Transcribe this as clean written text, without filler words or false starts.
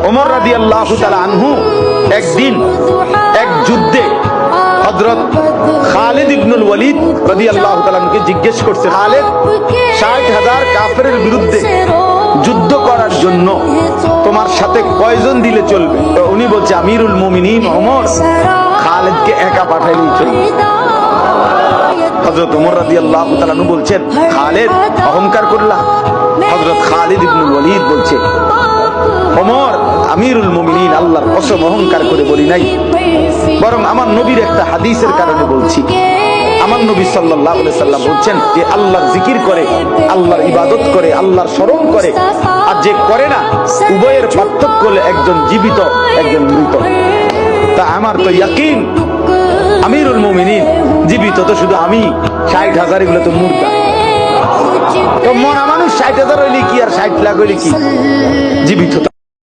ওমর রাদিয়াল্লাহু তাআলা আনহু একদিন এক যুদ্ধে হযরত খালিদ ইবনুল ওয়ালিদ রাদিয়াল্লাহু তাআলা আনহুকে জিজ্ঞেস করছে, খালিদ ৬০,০০০ কাফেরের বিরুদ্ধে যুদ্ধ করার জন্য তোমার সাথে কয়জন দিলে চলবে? তো উনি বলছে, আমিরুল মুমিনিন ওমর খালিদকে একা পাঠাইলেই চলবে। হযরত ওমর রাদিয়াল্লাহু তাআলা আনহু বলছেন, খালিদ অহংকার করলা? হযরত খালিদ ইবনুল ওয়ালিদ বলছে, ওমর আমিরুল মুমিনিন, আল্লাহর কসম অহংকার করে বলি নাই, বরং আমার নবীর একটা হাদিসের কারণে বলছি। আমার নবী সাল্লাল্লাহু আলাইহি সাল্লাম বলছেন যে আল্লাহর জিকির করে, আল্লাহর ইবাদত করে, আল্লাহর স্মরণ করে, আর যে করে না, উভয়ের পার্থক্য হলো একজন জীবিত একজন মৃত। তা আমার তো ইয়াকিন আমিরুল মুমিনিন জীবিত তো শুধু আমি, ৬০,০০০ এগুলো তো মুর্দা। তো মরা মানুষ ৬০,০০০ হইলে কি আর ৬০ লাখ হইলে কি, জীবিত।